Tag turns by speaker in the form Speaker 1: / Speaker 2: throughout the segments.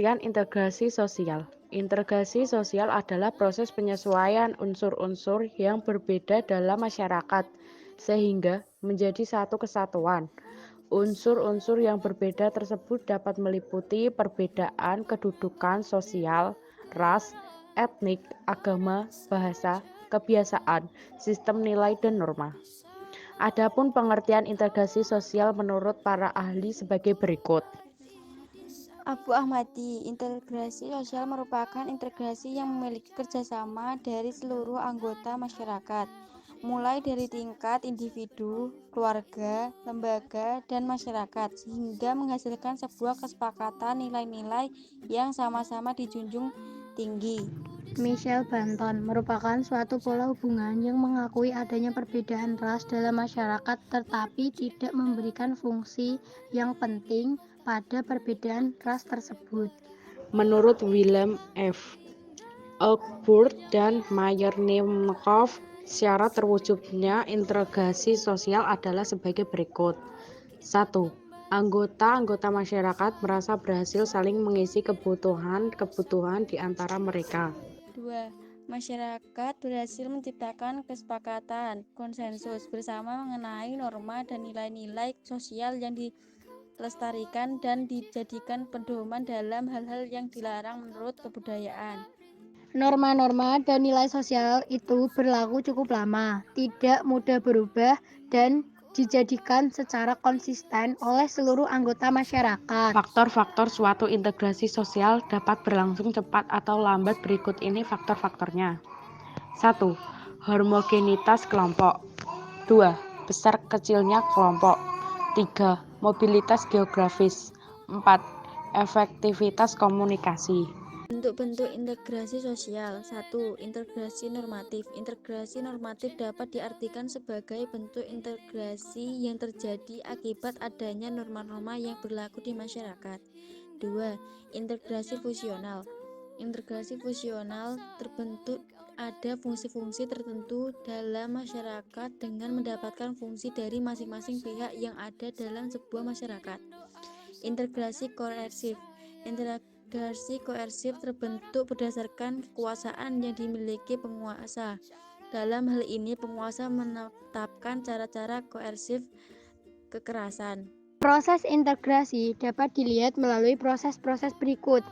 Speaker 1: pengertian integrasi sosial. Integrasi sosial adalah proses penyesuaian unsur-unsur yang berbeda dalam masyarakat sehingga menjadi satu kesatuan. Unsur-unsur yang berbeda tersebut dapat meliputi perbedaan kedudukan sosial, ras, etnik, agama, bahasa, kebiasaan, sistem nilai, dan norma. Adapun pengertian integrasi sosial menurut para ahli sebagai berikut.
Speaker 2: Abu Ahmadi, integrasi sosial merupakan integrasi yang memiliki kerjasama dari seluruh anggota masyarakat, mulai dari tingkat individu, keluarga, lembaga, dan masyarakat, sehingga menghasilkan sebuah kesepakatan nilai-nilai yang sama-sama dijunjung tinggi.
Speaker 3: Michel Banton merupakan suatu pola hubungan yang mengakui adanya perbedaan ras dalam masyarakat tetapi tidak memberikan fungsi yang penting pada perbedaan ras tersebut.
Speaker 1: Menurut Willem F. Augsburg dan Mayer-Nemkov, syarat terwujudnya integrasi sosial adalah sebagai berikut. 1. Anggota-anggota masyarakat merasa berhasil saling mengisi kebutuhan di antara mereka.
Speaker 2: 2. Masyarakat berhasil menciptakan kesepakatan, konsensus bersama mengenai norma dan nilai-nilai sosial yang dilestarikan dan dijadikan pedoman dalam hal-hal yang dilarang menurut kebudayaan.
Speaker 3: Norma-norma dan nilai sosial itu berlaku cukup lama, tidak mudah berubah, dan dijadikan secara konsisten oleh seluruh anggota masyarakat.
Speaker 1: Faktor-faktor suatu integrasi sosial dapat berlangsung cepat atau lambat. Berikut ini faktor-faktornya. 1. Homogenitas kelompok. 2. Besar kecilnya kelompok. 3. Mobilitas geografis. 4. Efektivitas komunikasi.
Speaker 2: Bentuk-bentuk integrasi sosial. 1. Integrasi normatif. Integrasi normatif dapat diartikan sebagai bentuk integrasi yang terjadi akibat adanya norma-norma yang berlaku di masyarakat. 2. Integrasi fusional. Integrasi fusional terbentuk ada fungsi-fungsi tertentu dalam masyarakat dengan mendapatkan fungsi dari masing-masing pihak yang ada dalam sebuah masyarakat. Integrasi koersif. Integrasi koersif terbentuk berdasarkan kekuasaan yang dimiliki penguasa. Dalam hal ini, penguasa menetapkan cara-cara koersif kekerasan.
Speaker 3: Proses integrasi dapat dilihat melalui proses-proses berikut.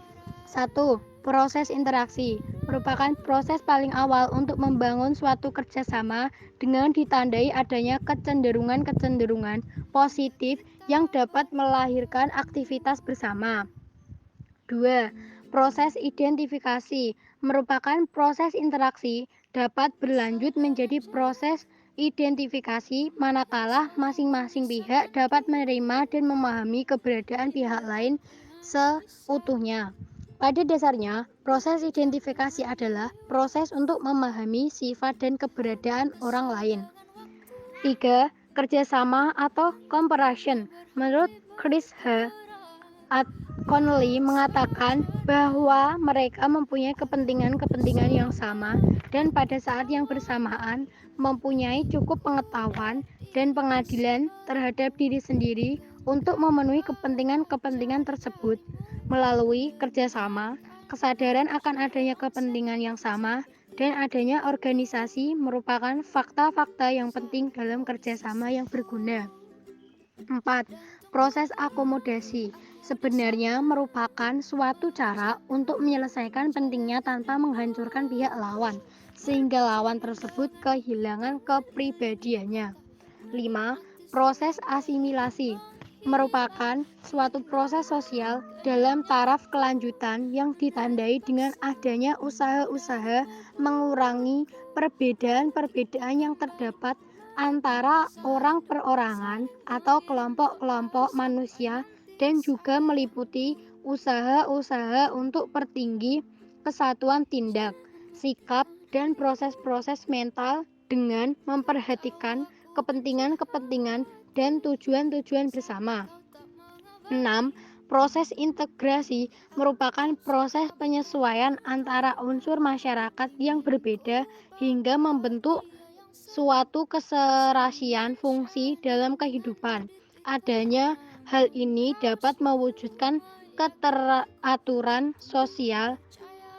Speaker 3: 1. Proses interaksi merupakan proses paling awal untuk membangun suatu kerjasama dengan ditandai adanya kecenderungan-kecenderungan positif yang dapat melahirkan aktivitas bersama. 2. Proses identifikasi merupakan proses interaksi dapat berlanjut menjadi proses identifikasi manakala masing-masing pihak dapat menerima dan memahami keberadaan pihak lain seutuhnya. Pada dasarnya, proses identifikasi adalah proses untuk memahami sifat dan keberadaan orang lain. 3. Kerjasama atau cooperation. Menurut Chris H. Connolly mengatakan bahwa mereka mempunyai kepentingan-kepentingan yang sama dan pada saat yang bersamaan mempunyai cukup pengetahuan dan pengadilan terhadap diri sendiri untuk memenuhi kepentingan-kepentingan tersebut. Melalui kerjasama, kesadaran akan adanya kepentingan yang sama dan adanya organisasi merupakan fakta-fakta yang penting dalam kerjasama yang berguna. 4. Proses akomodasi sebenarnya merupakan suatu cara untuk menyelesaikan pentingnya tanpa menghancurkan pihak lawan, sehingga lawan tersebut kehilangan kepribadiannya. 5. Proses asimilasi merupakan suatu proses sosial dalam taraf kelanjutan yang ditandai dengan adanya usaha-usaha mengurangi perbedaan-perbedaan yang terdapat antara orang perorangan atau kelompok-kelompok manusia dan juga meliputi usaha-usaha untuk pertinggi kesatuan tindak, sikap, dan proses-proses mental dengan memperhatikan kepentingan-kepentingan dan tujuan-tujuan bersama. 6. Proses integrasi merupakan proses penyesuaian antara unsur masyarakat yang berbeda hingga membentuk suatu keserasian fungsi dalam kehidupan. Adanya hal ini dapat mewujudkan keteraturan sosial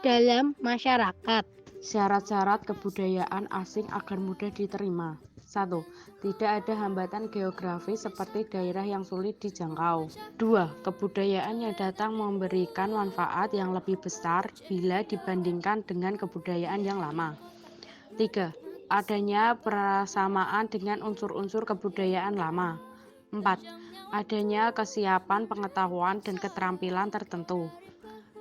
Speaker 3: dalam masyarakat.
Speaker 1: Syarat-syarat kebudayaan asing agar mudah diterima. 1. Tidak ada hambatan geografis seperti daerah yang sulit dijangkau. 2. Kebudayaan yang datang memberikan manfaat yang lebih besar bila dibandingkan dengan kebudayaan yang lama. 3. Adanya persamaan dengan unsur-unsur kebudayaan lama. 4. Adanya kesiapan pengetahuan dan keterampilan tertentu.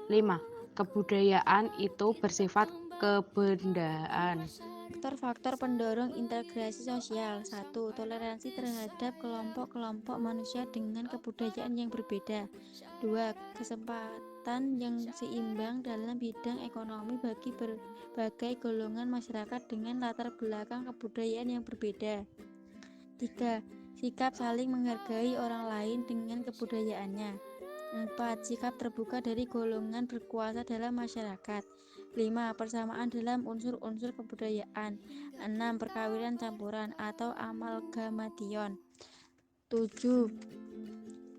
Speaker 1: 5. Kebudayaan itu bersifat kebendaan.
Speaker 2: Faktor-faktor pendorong integrasi sosial. 1. Toleransi terhadap kelompok-kelompok manusia dengan kebudayaan yang berbeda. 2. Kesempatan yang seimbang dalam bidang ekonomi bagi berbagai golongan masyarakat dengan latar belakang kebudayaan yang berbeda. 3. Sikap saling menghargai orang lain dengan kebudayaannya. 4. Sikap terbuka dari golongan berkuasa dalam masyarakat. 5. Persamaan dalam unsur-unsur kebudayaan. 6. Perkawinan campuran atau amalgamation. 7.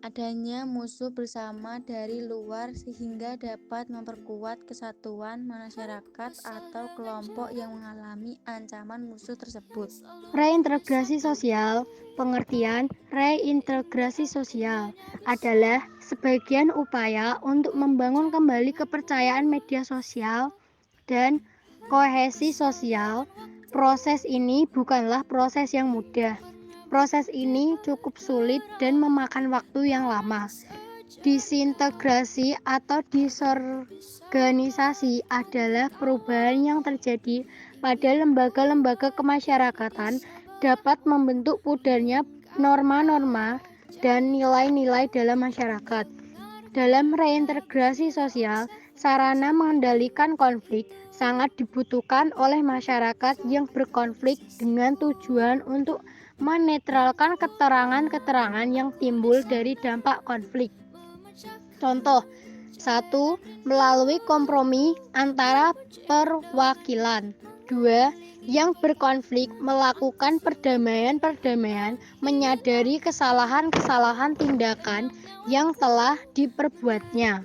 Speaker 2: Adanya musuh bersama dari luar sehingga dapat memperkuat kesatuan masyarakat atau kelompok yang mengalami ancaman musuh tersebut.
Speaker 3: Reintegrasi sosial. Pengertian reintegrasi sosial adalah sebagian upaya untuk membangun kembali kepercayaan media sosial dan kohesi sosial. Proses ini bukanlah proses yang mudah. Proses ini cukup sulit dan memakan waktu yang lama. Disintegrasi atau disorganisasi adalah perubahan yang terjadi pada lembaga-lembaga kemasyarakatan dapat membentuk pudarnya norma-norma dan nilai-nilai dalam masyarakat. Dalam reintegrasi sosial, sarana mengendalikan konflik sangat dibutuhkan oleh masyarakat yang berkonflik dengan tujuan untuk menetralkan keterangan-keterangan yang timbul dari dampak konflik. Contoh, 1. Melalui kompromi antara perwakilan. 2. Yang berkonflik melakukan perdamaian-perdamaian, menyadari kesalahan-kesalahan tindakan yang telah diperbuatnya.